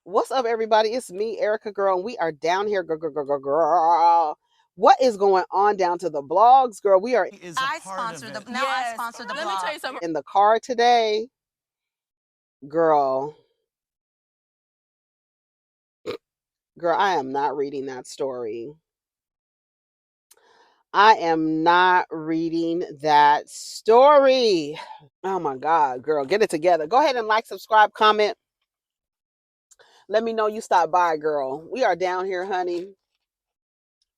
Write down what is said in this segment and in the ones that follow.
What's up, everybody? It's me, Erica Girl, and we are down here, girl. What is going on down to the blogs, girl? We are I sponsor the now. I sponsor the Let me blog. tell you something. in the car today, girl. Girl, I am not reading that story. I am not reading that story. Oh my God, girl, get it together. Go ahead and like, subscribe, comment. Let me know you stopped by, girl. We are down here, honey.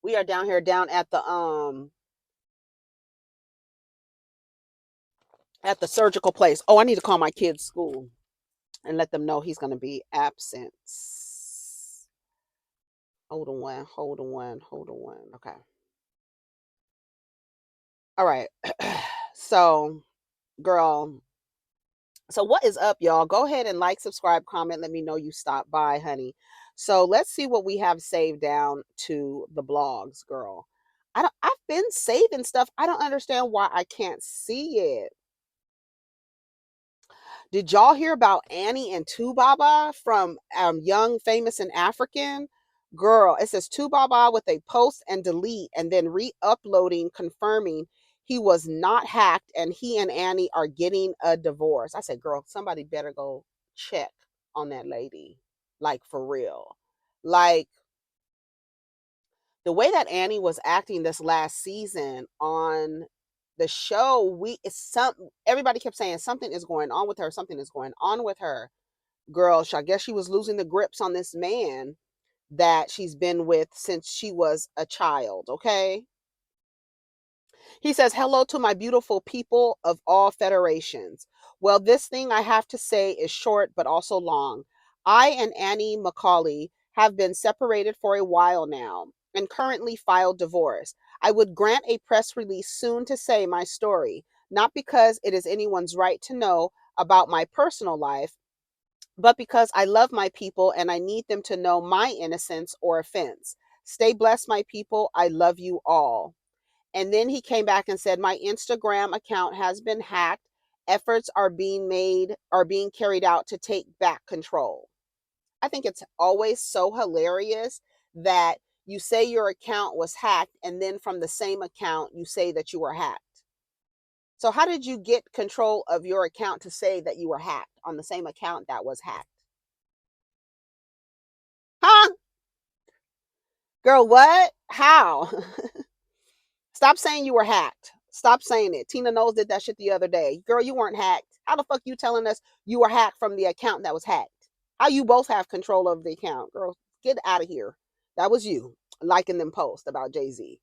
We are down here, down at the surgical place. Oh, I need to call my kid's school and let them know he's going to be absent. Hold on one, hold on one, hold on one. Okay. All right. So, girl, so what is up, y'all? Go ahead and like, subscribe, comment. Let me know you stopped by, honey. So let's see what we have saved down to the blogs, girl. I've been saving stuff. I don't understand why I can't see it. Did y'all hear about Annie and Two Baba from Young, Famous, and African? Girl, it says Two Baba with a post and delete and then re-uploading confirming he was not hacked and he and Annie are getting a divorce. I said, girl, somebody better go check on that lady. Like, for real. Like, the way that Annie was acting this last season on the show, everybody kept saying something is going on with her, something is going on with her. Girl, I guess she was losing the grips on this man that she's been with since she was a child, okay? He says, hello to my beautiful people of all federations. Well, this thing I have to say is short but also long. I and Annie Macaulay have been separated for a while now and currently filed divorce. I would grant a press release soon to say my story, not because it is anyone's right to know about my personal life, but because I love my people and I need them to know my innocence or offense. Stay blessed, my people. I love you all. And then he came back and said, my Instagram account has been hacked. Efforts are being carried out to take back control. I think it's always so hilarious that you say your account was hacked and then from the same account you say that you were hacked. So how did you get control of your account to say that you were hacked on the same account that was hacked? Huh? Girl, what? How? Stop saying you were hacked. Stop saying it. Tina Knowles did that shit the other day. Girl, you weren't hacked. How the fuck you telling us you were hacked from the account that was hacked? How you both have control of the account? Girl, get out of here. That was you liking them posts about Jay-Z.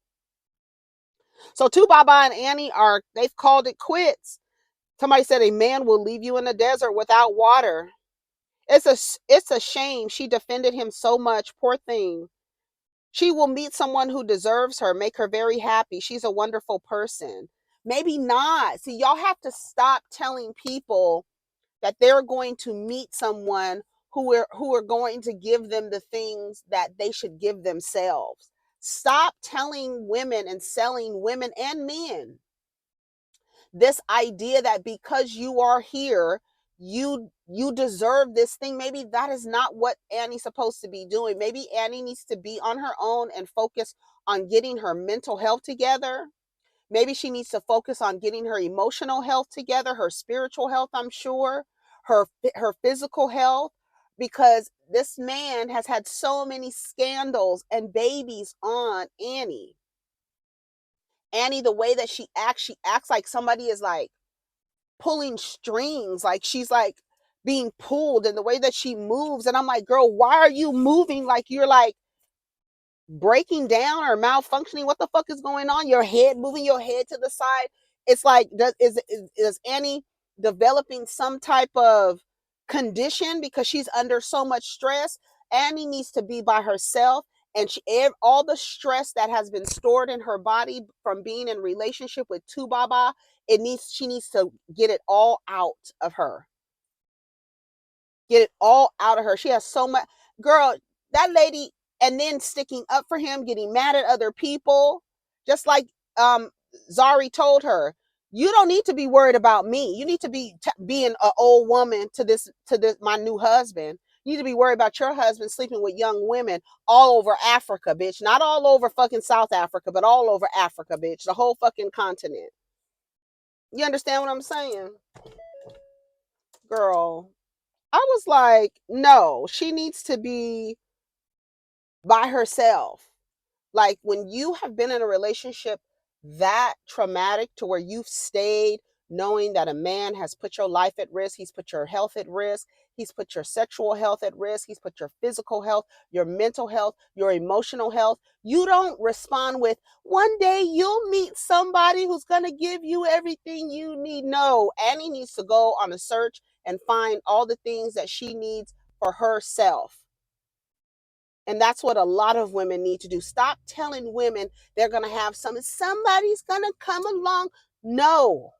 So two Baba and Annie they've called it quits. Somebody said a man will leave you in the desert without water. It's a shame. She defended him so much. Poor thing. She will meet someone who deserves her, make her very happy. She's a wonderful person. Maybe not. See, y'all have to stop telling people that they're going to meet someone who are going to give them the things that they should give themselves. Stop telling women and selling women and men this idea that because you are here, you deserve this thing. Maybe that is not what Annie's supposed to be doing. Maybe Annie needs to be on her own and focus on getting her mental health together. Maybe she needs to focus on getting her emotional health together, her spiritual health, I'm sure, her physical health, because this man has had so many scandals and babies on Annie. Annie, the way that she acts like somebody is like pulling strings, like she's like being pulled, and the way that she moves. And I'm like, girl, why are you moving like you're like breaking down or malfunctioning? What the fuck is going on? Your head, moving your head to the side. It's like, is Annie developing some type of condition because she's under so much stress? Annie needs to be by herself, and all the stress that has been stored in her body from being in relationship with two Baba, she needs to get it all out of her. Get it all out of her. She has so much. Girl, that lady, and then sticking up for him, getting mad at other people, just like Zari told her, you don't need to be worried about me. You need to be being an old woman to this my new husband. You need to be worried about your husband sleeping with young women all over Africa, bitch. Not all over fucking South Africa, but all over Africa, bitch. The whole fucking continent. You understand what I'm saying? Girl, I was like, no, she needs to be by herself. Like when you have been in a relationship that traumatic to where you've stayed knowing that a man has put your life at risk, he's put your health at risk, he's put your sexual health at risk, he's put your physical health, your mental health, your emotional health. You don't respond with, one day you'll meet somebody who's going to give you everything you need. No, Annie needs to go on a search and find all the things that she needs for herself. And that's what a lot of women need to do. Stop telling women they're going to have somebody's going to come along. No,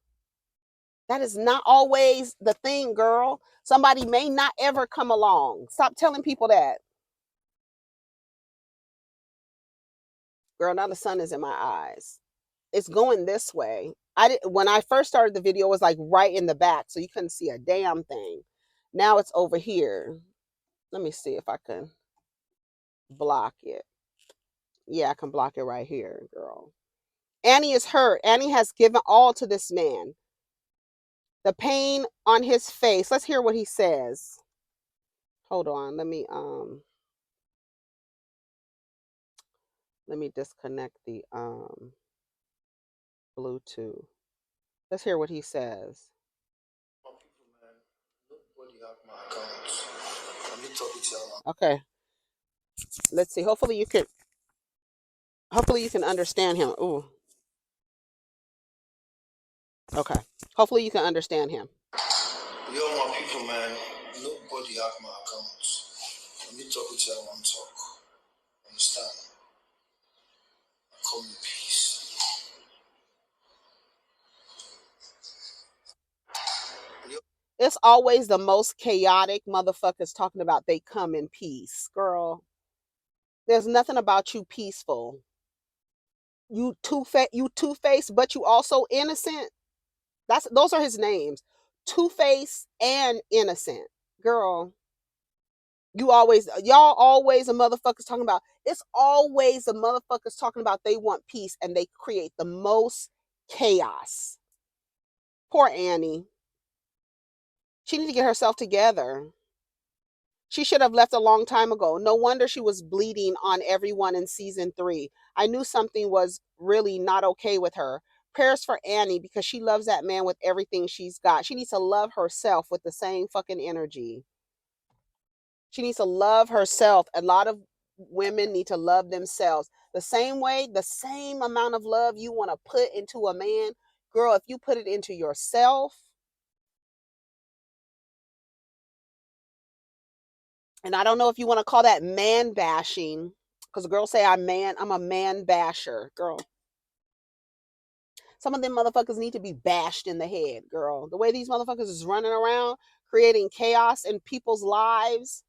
that is not always the thing, girl. Somebody may not ever come along. Stop telling people that. Girl, now the sun is in my eyes. It's going this way. When I first started the video, it was like right in the back, so you couldn't see a damn thing. Now it's over here. Let me see if I can block it. Yeah, I can block it right here, girl. Annie is hurt. Annie has given all to this man. The pain on his face. Let's hear what he says. Hold on. Let me disconnect the Bluetooth. Let's hear what he says. Okay. Let's see. Hopefully you can understand him. Ooh. Okay. Hopefully you can understand him. Yo, my people, man. Nobody have my accounts. Let me talk with you. I want to talk. Understand? I come in peace. It's always the most chaotic motherfuckers talking about they come in peace. Girl, there's nothing about you peaceful. You two-faced, but you also innocent. Those are his names. Two-faced and innocent. Girl, y'all always a motherfuckers talking about, it's always a motherfuckers talking about they want peace and they create the most chaos. Poor Annie. She need to get herself together. She should have left a long time ago. No wonder she was bleeding on everyone in season 3. I knew something was really not okay with her. Prayers for Annie because she loves that man with everything she's got. She needs to love herself with the same fucking energy. She needs to love herself. A lot of women need to love themselves. The same way, the same amount of love you want to put into a man, girl, if you put it into yourself, and I don't know if you want to call that man bashing, because girls say I'm a man basher, girl. Some of them motherfuckers need to be bashed in the head, girl. The way these motherfuckers is running around, creating chaos in people's lives,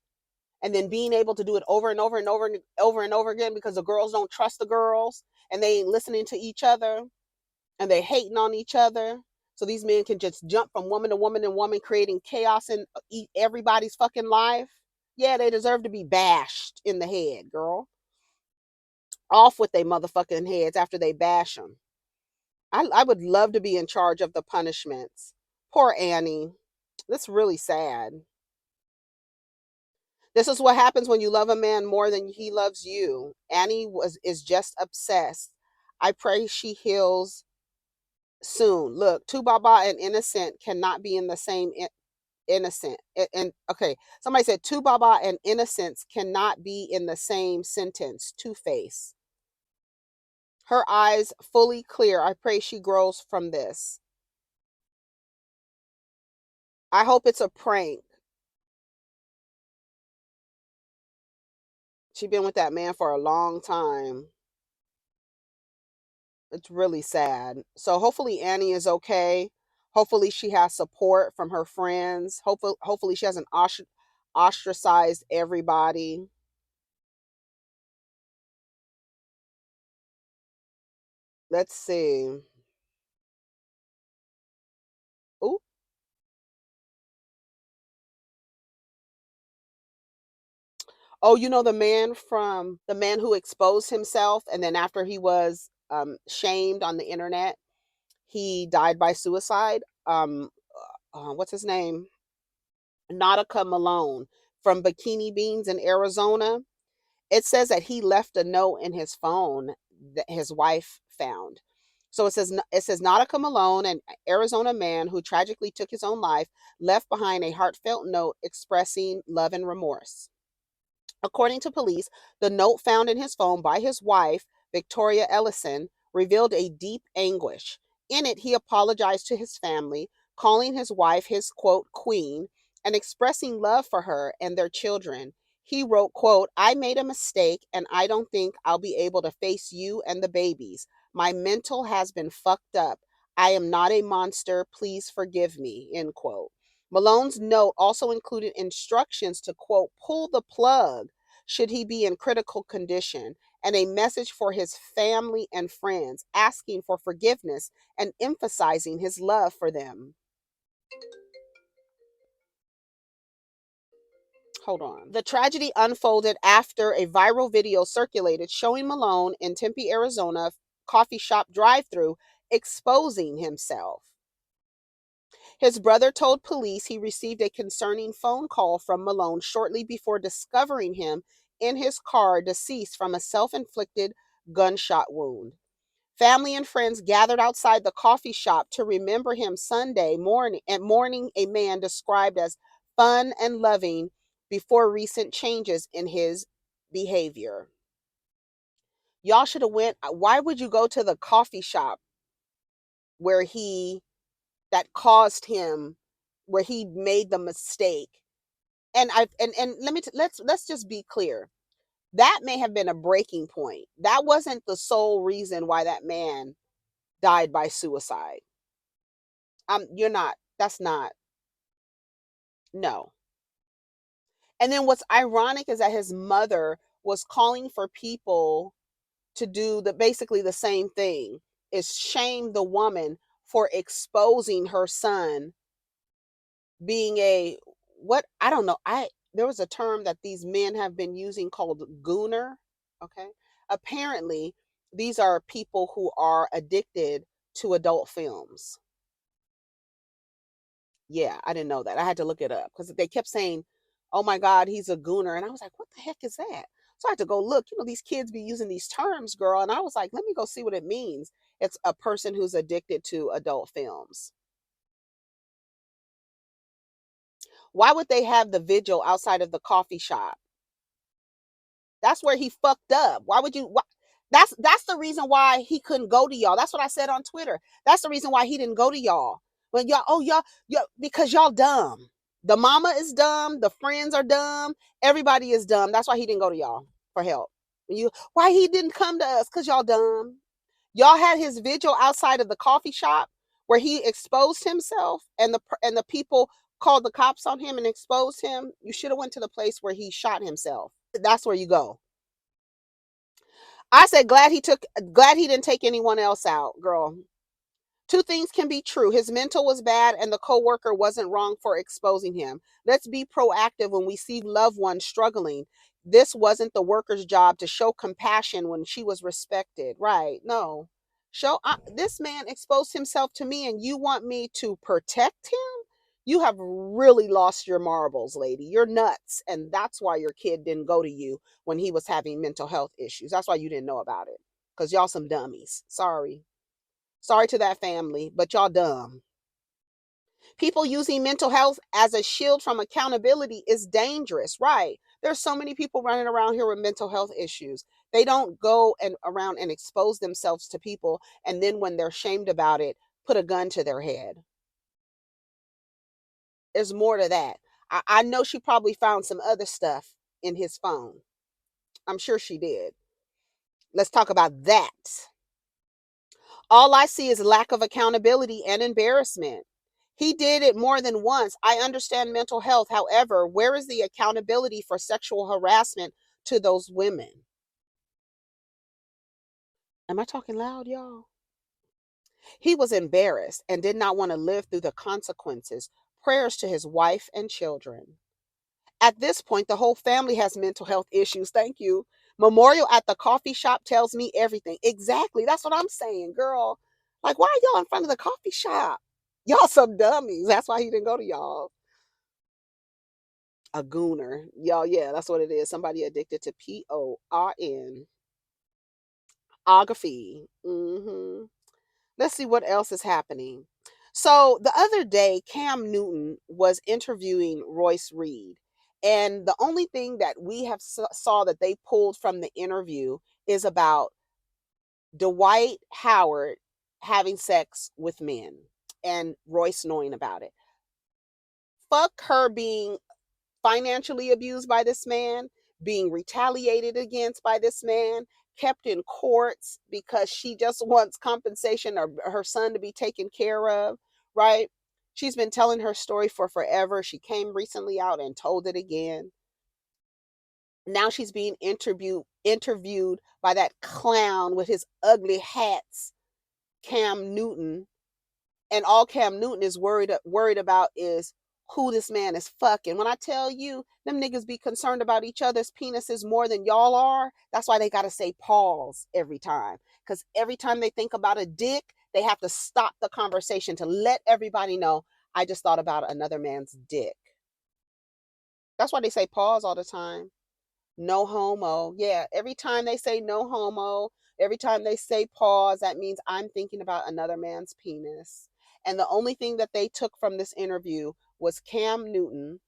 and then being able to do it over and over and over and over and over again because the girls don't trust the girls and they ain't listening to each other and they hating on each other. So these men can just jump from woman to woman and woman, creating chaos in everybody's fucking life. Yeah, they deserve to be bashed in the head, girl. Off with their motherfucking heads after they bash them. I would love to be in charge of the punishments. Poor Annie. That's really sad. This is what happens when you love a man more than he loves you. Annie is just obsessed. I pray she heals soon. Look, two Baba and innocent cannot be in the same innocent. And okay, somebody said two Baba and innocence cannot be in the same sentence. Two-face. Her eyes fully clear. I pray she grows from this. I hope it's a prank. She been with that man for a long time. It's really sad. So hopefully Annie is okay. Hopefully she has support from her friends. Hopefully she hasn't ostracized everybody. Let's see. Ooh. Oh, you know the man who exposed himself, and then after he was shamed on the internet, he died by suicide. What's his name? Natica Malone from Bikini Beans in Arizona. It says that he left a note in his phone that his wife found. So it says Nautica Malone, an Arizona man who tragically took his own life, left behind a heartfelt note expressing love and remorse. According to police, the note found in his phone by his wife, Victoria Ellison, revealed a deep anguish. In it, he apologized to his family, calling his wife his quote queen and expressing love for her and their children. He wrote, quote, I made a mistake and I don't think I'll be able to face you and the babies. My mental has been fucked up. I am not a monster. Please forgive me, end quote. Malone's note also included instructions to, quote, pull the plug should he be in critical condition, and a message for his family and friends, asking for forgiveness and emphasizing his love for them. Hold on. The tragedy unfolded after a viral video circulated showing Malone in Tempe, Arizona coffee shop drive-through exposing himself. His brother told police he received a concerning phone call from Malone shortly before discovering him in his car deceased from a self-inflicted gunshot wound. Family and friends gathered outside the coffee shop to remember him Sunday morning and mourning a man described as fun and loving before recent changes in his behavior. Y'all should have went. Why would you go to the coffee shop where he that caused him where he made the mistake? And I and let me let's just be clear. That may have been a breaking point. That wasn't the sole reason why that man died by suicide. You're not. That's not. No. And then what's ironic is that his mother was calling for people to do the basically the same thing, is shame the woman for exposing her son being a what I don't know. I There was a term that these men have been using called gooner. Okay. Apparently, these are people who are addicted to adult films. Yeah, I didn't know that. I had to look it up because they kept saying, "Oh my God, he's a gooner," and I was like, "What the heck is that?" So I had to go look. These kids be using these terms, girl, and I was like, "Let me go see what it means." It's a person who's addicted to adult films. Why would they have the vigil outside of the coffee shop? That's where he fucked up. Why would you? Why, that's the reason why he couldn't go to y'all. That's what I said on Twitter. That's the reason why he didn't go to y'all. When y'all, oh y'all, because y'all dumb. The mama is dumb. The friends are dumb. Everybody is dumb. That's why he didn't go to y'all for help. Why he didn't come to us? Cause y'all dumb. Y'all had his vigil outside of the coffee shop where he exposed himself, and the people called the cops on him and exposed him. You should have went to the place where he shot himself. That's where you go. I said glad he didn't take anyone else out, girl. Two things can be true. His mental was bad and the coworker wasn't wrong for exposing him. Let's be proactive when we see loved ones struggling. This wasn't the worker's job to show compassion when she was respected. Right? No. This man exposed himself to me and you want me to protect him? You have really lost your marbles, lady. You're nuts. And that's why your kid didn't go to you when he was having mental health issues. That's why you didn't know about it. Because y'all some dummies. Sorry. Sorry to that family, but y'all dumb. People using mental health as a shield from accountability is dangerous, right? There's so many people running around here with mental health issues. They don't go and around and expose themselves to people, and then when they're shamed about it, put a gun to their head. There's more to that. I know she probably found some other stuff in his phone. I'm sure she did. Let's talk about that. All I see is lack of accountability and embarrassment. He did it more than once. I understand mental health. However, where is the accountability for sexual harassment to those women? Am I talking loud, y'all? He was embarrassed and did not want to live through the consequences. Prayers to his wife and children. At this point, the whole family has mental health issues. Thank you. Memorial at the coffee shop tells me everything. Exactly. That's what I'm saying, girl. Like, why are y'all in front of the coffee shop? Y'all some dummies. That's why he didn't go to y'all. A gooner. Y'all, yeah, that's what it is. Somebody addicted to PORN. Ography. Let's see what else is happening. So the other day, Cam Newton was interviewing Royce Reed. And the only thing that we have saw that they pulled from the interview is about Dwight Howard having sex with men and Royce knowing about it. Fuck her being financially abused by this man, being retaliated against by this man, kept in courts because she just wants compensation or her son to be taken care of, right? She's been telling her story for forever. She came recently out and told it again. Now she's being interviewed by that clown with his ugly hats, Cam Newton, and all Cam Newton is worried about is who this man is fucking. When I tell you, them niggas be concerned about each other's penises more than y'all are. That's why they gotta say pause every time. Because every time they think about a dick, they have to stop the conversation to let everybody know, I just thought about another man's dick. That's why they say pause all the time. No homo. Yeah, every time they say no homo, every time they say pause, that means I'm thinking about another man's penis. And the only thing that they took from this interview was Cam Newton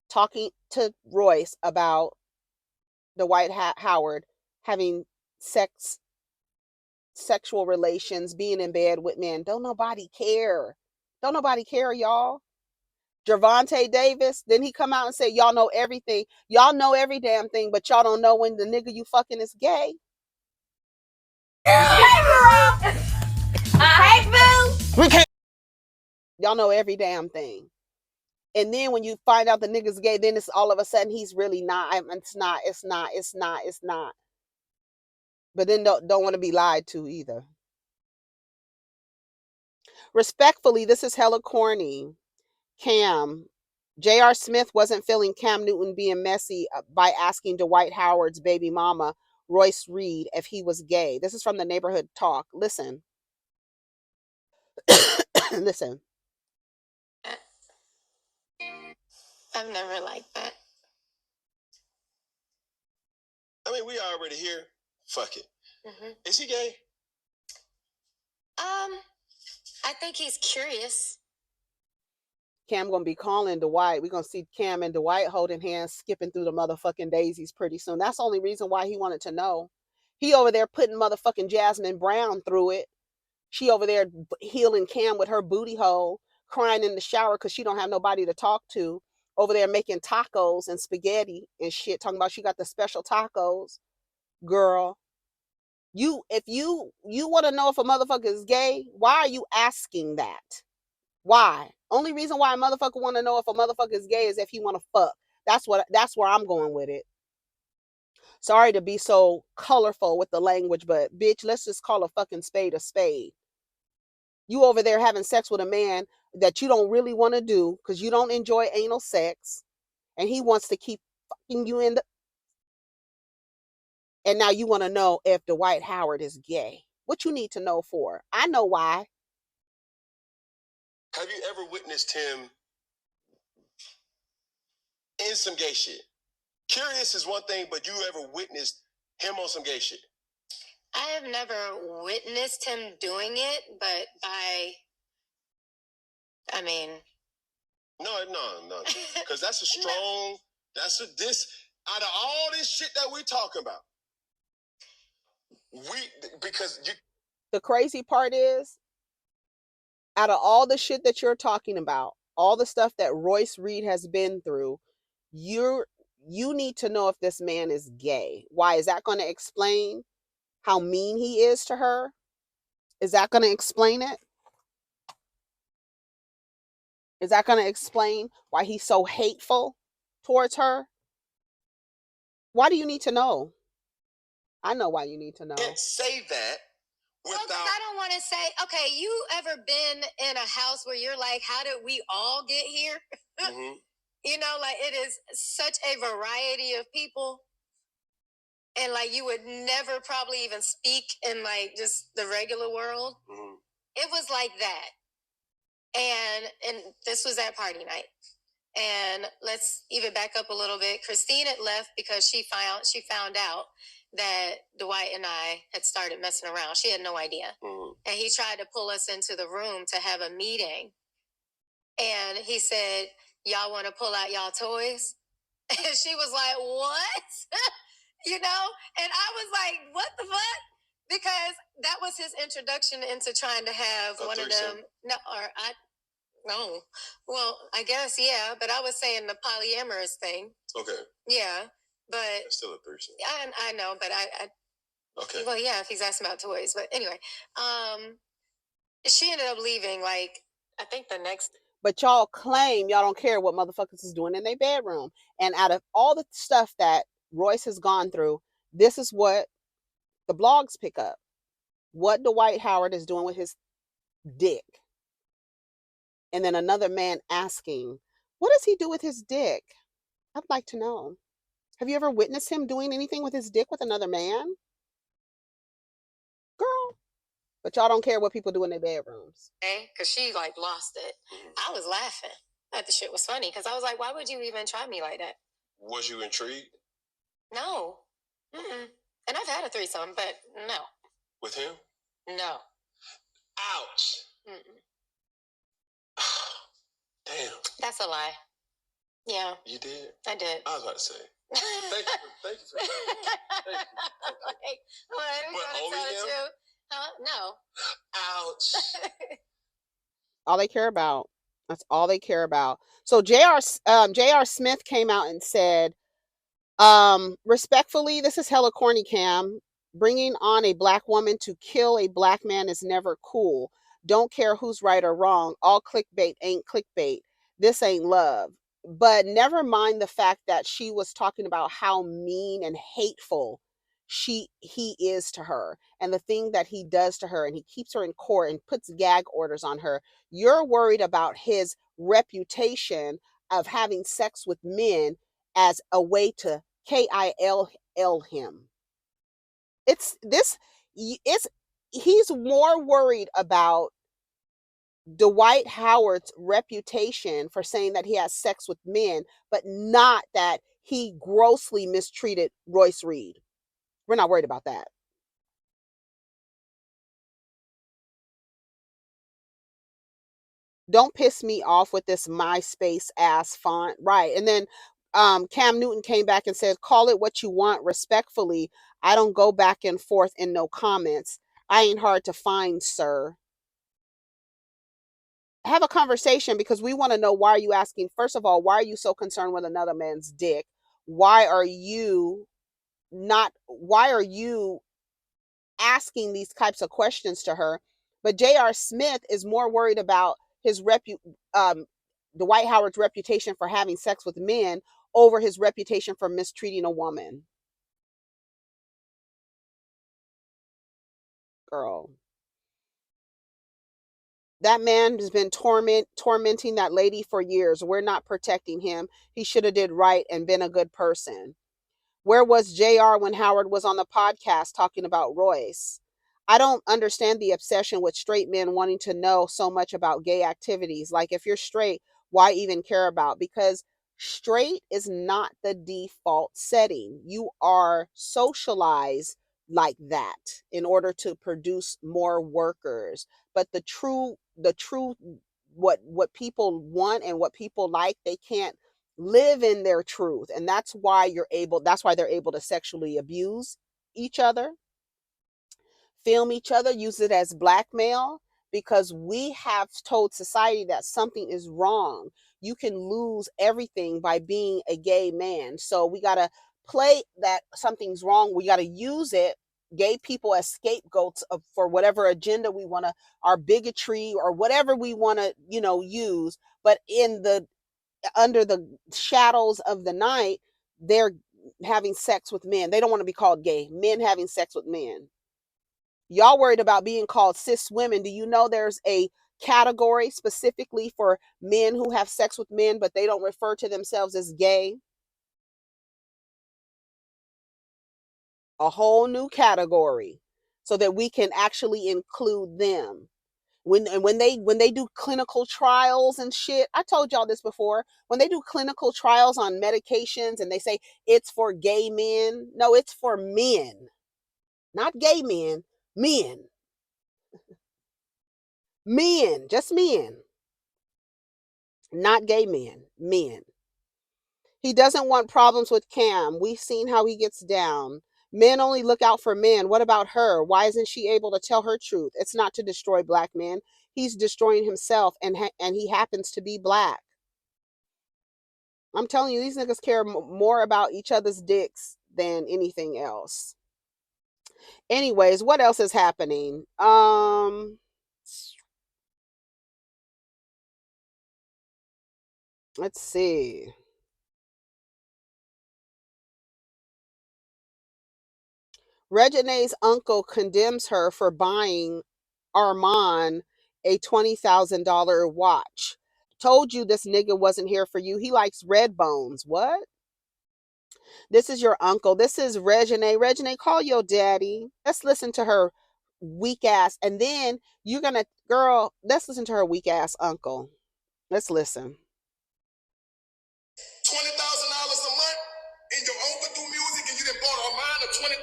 talking to Royce about Dwight Howard having sexual relations, being in bed with men. Don't nobody care. Don't nobody care, y'all. Gervonta Davis, then he come out and say, y'all know everything. Y'all know every damn thing, but y'all don't know when the nigga you fucking is gay. Hey, boo. We can't. Y'all know every damn thing. And then when you find out the nigga's gay, then it's all of a sudden he's really not. It's not. But then don't want to be lied to either. Respectfully, this is hella corny. Cam. J.R. Smith wasn't feeling Cam Newton being messy by asking Dwight Howard's baby mama, Royce Reed, if he was gay. This is from the Neighborhood Talk. Listen. Listen. I've never liked that. I mean, we already here. Fuck it. Is he gay? I think he's curious. Cam gonna be calling Dwight. We're gonna see Cam and Dwight holding hands, skipping through the motherfucking daisies pretty soon. That's the only reason why he wanted to know. He over there putting motherfucking Jasmine Brown through it. She over there healing Cam with her booty hole, crying in the shower because she don't have nobody to talk to. Over there making tacos and spaghetti and shit, talking about she got the special tacos. Girl, if you want to know if a motherfucker is gay, why are you asking that? Why? Only reason why a motherfucker want to know if a motherfucker is gay is if he want to fuck. That's where I'm going with it. Sorry to be so colorful with the language, but bitch, let's just call a fucking spade a spade. You over there having sex with a man that you don't really want to do because you don't enjoy anal sex, and he wants to keep fucking you in the. And now you want to know if Dwight Howard is gay. What you need to know for? I know why. Have you ever witnessed him in some gay shit? Curious is one thing, but you ever witnessed him on some gay shit? I have never witnessed him doing it, but No. Because that's a strong, out of all this shit that we're talking about, the crazy part is, out of all the shit that you're talking about, all the stuff that Royce Reed has been through, you need to know if this man is gay. Why? Is that going to explain how mean he is to her? Is that going to explain it? Is that going to explain why he's so hateful towards her? Why do you need to know? I know why you need to know. Can't say that without. Well, I don't want to say, okay, you ever been in a house where you're like, how did we all get here? You know, like it is such a variety of people. And like you would never probably even speak in like just the regular world. Mm-hmm. It was like that. And this was at party night. And let's even back up a little bit. Christine had left because she found out that Dwight and I had started messing around. She had no idea. Mm-hmm. And he tried to pull us into the room to have a meeting. And he said, y'all want to pull out y'all toys? And she was like, what? You know? And I was like, what the fuck? Because that was his introduction into trying to have one threesome. Of them. No, well, I guess, yeah. But I was saying the polyamorous thing. Okay. Yeah. But it's still a threesome. I know, but I okay. Well, yeah, if he's asking about toys. But anyway, she ended up leaving, like, I think the next. But y'all claim y'all don't care what motherfuckers is doing in their bedroom. And out of all the stuff that Royce has gone through, this is what the blogs pick up. What Dwight Howard is doing with his dick. And then another man asking, what does he do with his dick? I'd like to know. Have you ever witnessed him doing anything with his dick with another man? Girl. But y'all don't care what people do in their bedrooms. Okay, because she, like, lost it. I was laughing. I thought the shit was funny because I was like, why would you even try me like that? Was you intrigued? No. Mm-mm. And I've had a threesome, but no. With him? No. Ouch. Mm-mm. Damn. That's a lie. Yeah. You did? I did. I was about to say. Thank you for thank you. Like, what only him? No. Ouch. All they care about. That's all they care about. So J.R. Smith came out and said, respectfully, this is hella corny, Cam. Bringing on a black woman to kill a black man is never cool. Don't care who's right or wrong. All clickbait ain't clickbait. This ain't love. But never mind the fact that she was talking about how mean and hateful he is to her and the thing that he does to her, and he keeps her in court and puts gag orders on her. You're worried about his reputation of having sex with men as a way to kill him. He's more worried about Dwight Howard's reputation for saying that he has sex with men, but not that he grossly mistreated Royce Reed. We're not worried about that. Don't piss me off with this MySpace ass font. Right. And then Cam Newton came back and said, call it what you want respectfully. I don't go back and forth in no comments. I ain't hard to find, sir. Have a conversation, because we want to know, why are you asking? First of all, why are you so concerned with another man's dick? Why are you asking these types of questions to her? But J.R. Smith is more worried about his Dwight Howard's reputation for having sex with men over his reputation for mistreating a woman. Girl. That man has been tormenting that lady for years. We're not protecting him. He should have did right and been a good person. Where was JR when Howard was on the podcast talking about Royce? I don't understand the obsession with straight men wanting to know so much about gay activities. Like, if you're straight, why even care about? Because straight is not the default setting. You are socialized like that in order to produce more workers. But the true what people want and what people like, they can't live in their truth. And that's why they're able to sexually abuse each other, film each other, use it as blackmail, because we have told society that something is wrong. You can lose everything by being a gay man. So we got to play that something's wrong. We got to use it, gay people, as scapegoats for whatever agenda we want to, our bigotry or whatever we want to, use. But under the shadows of the night, they're having sex with men. They don't want to be called gay. Men having sex with men. Y'all worried about being called cis women. Do you know there's a category specifically for men who have sex with men, but they don't refer to themselves as gay. A whole new category so that we can actually include them. When they do clinical trials and shit, I told y'all this before. When they do clinical trials on medications and they say it's for gay men, no, it's for men. Not gay men, men. Men, just men. Not gay men, men. He doesn't want problems with Cam. We've seen how he gets down. Men only look out for men. What about her? Why isn't she able to tell her truth? It's not to destroy black men. He's destroying himself, and he happens to be black. I'm telling you, these niggas care more about each other's dicks than anything else. Anyways, what else is happening? Let's see. Reginae's uncle condemns her for buying Armand a $20,000 watch. Told you this nigga wasn't here for you. He likes red bones. What? This is your uncle. This is Reginae. Reginae, call your daddy. Let's listen to her weak ass. And then you're going to, girl, let's listen to her weak ass uncle. Let's listen. $20,000 a month, and your uncle do music, and you done bought Armand a $20,000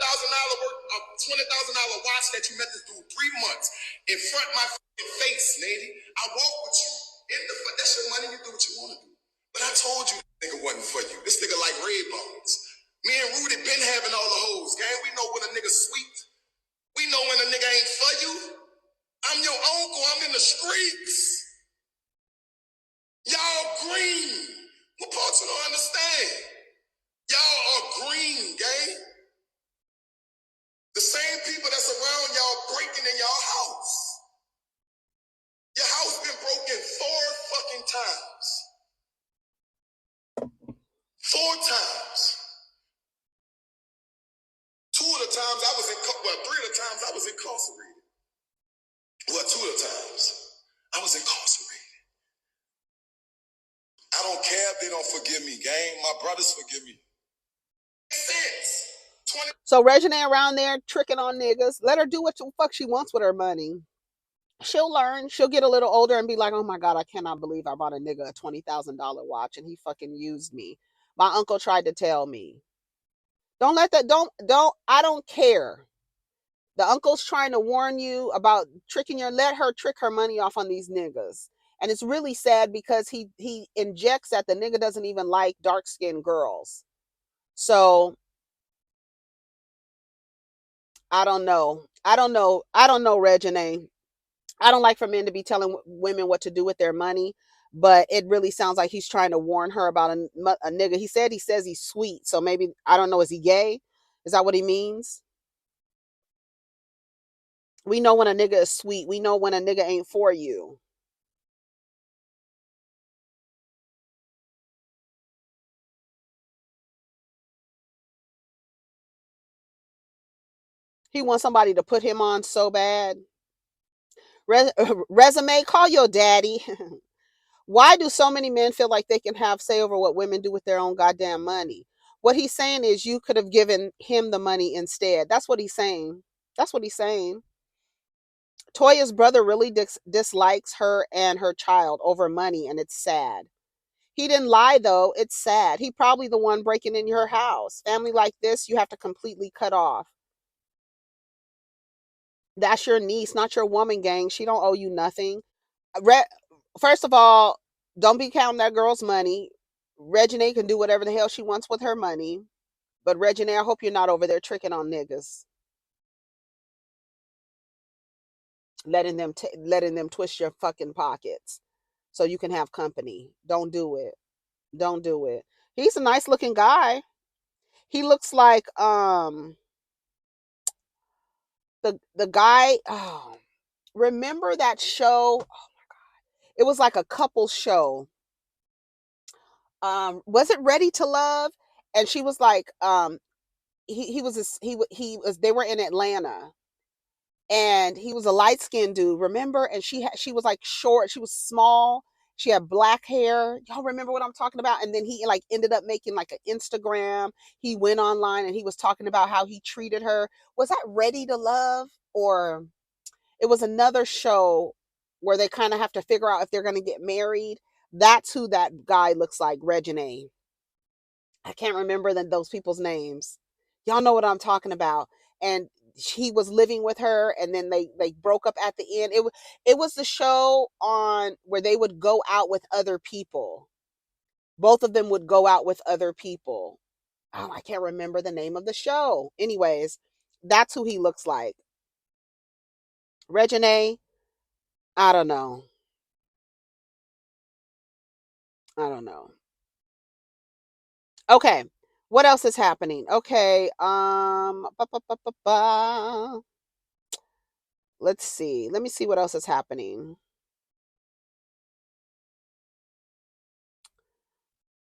watch that you meant to do 3 months in front of my face, lady. I walk with you in the that's your money. You do what you want to do. But I told you this nigga wasn't for you. This nigga like red bones. Me and Rudy been having all the hoes, gang. We know when a nigga sweet. We know when a nigga ain't for you. I'm your uncle. I'm in the streets. Y'all green. What part you don't understand? Y'all are green, gang. The same people that's around y'all breaking in y'all house. Your house been broken 4 fucking times. 4 times. 2 of the times I was 3 of the times I was incarcerated. Well, 2 of the times I was incarcerated. I don't care if they don't forgive me, gang. My brothers forgive me. Makes sense. So Reginae around there tricking on niggas. Let her do what the fuck she wants with her money. She'll learn. She'll get a little older and be like, oh my God, I cannot believe I bought a nigga a $20,000 watch and he fucking used me. My uncle tried to tell me. Don't let that, I don't care. The uncle's trying to warn you about let her trick her money off on these niggas. And it's really sad because he injects that the nigga doesn't even like dark-skinned girls. So I don't know, Reginae. I don't like for men to be telling women what to do with their money, but it really sounds like he's trying to warn her about a nigga. He says he's sweet, so maybe, I don't know, is he gay? Is that what he means? We know when a nigga is sweet. We know when a nigga ain't for you. He wants somebody to put him on so bad. Resume, call your daddy. Why do so many men feel like they can have say over what women do with their own goddamn money? What he's saying is you could have given him the money instead. That's what he's saying. That's what he's saying. Toya's brother really dislikes her and her child over money, and it's sad. He didn't lie, though. It's sad. He probably the one breaking in your house. Family like this, you have to completely cut off. That's your niece, not your woman, gang. She don't owe you nothing. First of all, don't be counting that girl's money. Reginae can do whatever the hell she wants with her money. But Reginae, I hope you're not over there tricking on niggas. Letting them twist your fucking pockets so you can have company. Don't do it. Don't do it. He's a nice looking guy. He looks like the guy, oh, remember that show? Oh my God. It was like a couple show. Was it Ready to Love? And she was like, he was they were in Atlanta, and he was a light-skinned dude, remember? And she was like short, she was small, she had black hair. Y'all remember what I'm talking about? And then he like ended up making like an Instagram. He went online and he was talking about how he treated her. Was that Ready to Love? Or it was another show where they kind of have to figure out if they're going to get married. That's who that guy looks like, Reginae. I can't remember those people's names. Y'all know what I'm talking about. And he was living with her, and then they broke up at the end. It was the show on where they would go out with other people. Both of them would go out with other people. Oh, I can't remember the name of the show. Anyways, that's who he looks like. Reginae, I don't know. I don't know. Okay. What else is happening? Okay. Let's see. Let me see what else is happening.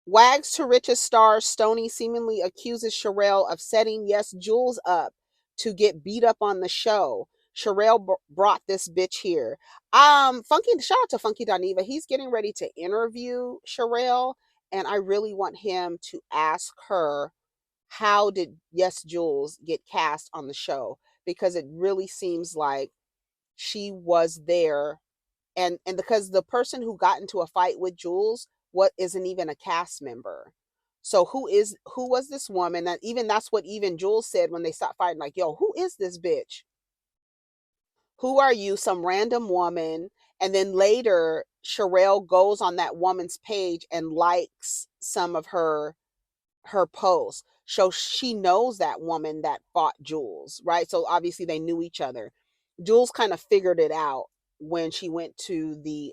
Wags to Riches star Stoney seemingly accuses Sherelle of setting Yes Jules up to get beat up on the show. Sherelle brought this bitch here. Funky, shout out to Funky Daniva. He's getting ready to interview Sherelle, and I really want him to ask her, how did Yes Jules get cast on the show? Because it really seems like she was there, and because the person who got into a fight with Jules what isn't even a cast member. So who was this woman? That even that's what even Jules said when they stopped fighting, like, yo, who is this bitch? Who are you? Some random woman. And then later Sherelle goes on that woman's page and likes some of her posts. So she knows that woman that fought Jules, right? So obviously they knew each other. Jules kind of figured it out when she went to the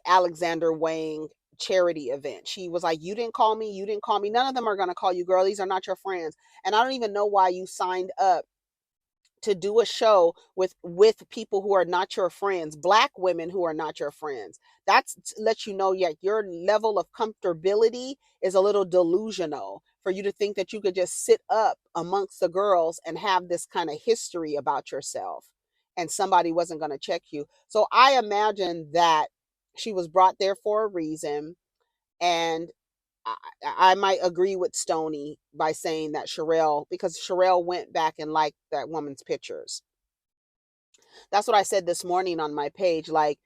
Alexander Wang charity event. She was like, you didn't call me, you didn't call me. None of them are going to call you, girl. These are not your friends. And I don't even know why you signed up to do a show with people who are not your friends, black women who are not your friends. That's to let you know, yeah, your level of comfortability is a little delusional for you to think that you could just sit up amongst the girls and have this kind of history about yourself and somebody wasn't going to check you. So I imagine that she was brought there for a reason. And I, I might agree with Stoney by saying that Sherelle, because Sherelle went back and liked that woman's pictures. That's what I said this morning on my page. Like,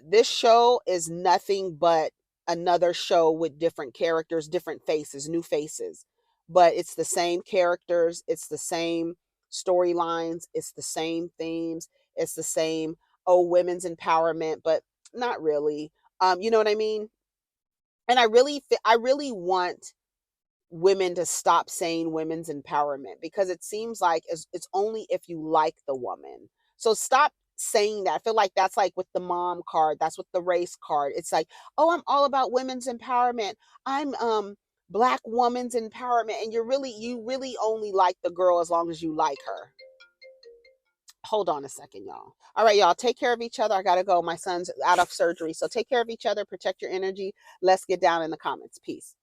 this show is nothing but another show with different characters, different faces, new faces. But it's the same characters, it's the same storylines, it's the same themes, it's the same, oh, women's empowerment, but not really. You know what I mean? And I really want women to stop saying women's empowerment, because it seems like it's only if you like the woman. So stop saying that. I feel like that's like with the mom card, that's with the race card. It's like, oh, I'm all about women's empowerment. I'm black woman's empowerment. And you really only like the girl as long as you like her. Hold on a second, y'all. All right, y'all, take care of each other. I gotta go. My son's out of surgery. So take care of each other, protect your energy. Let's get down in the comments. Peace.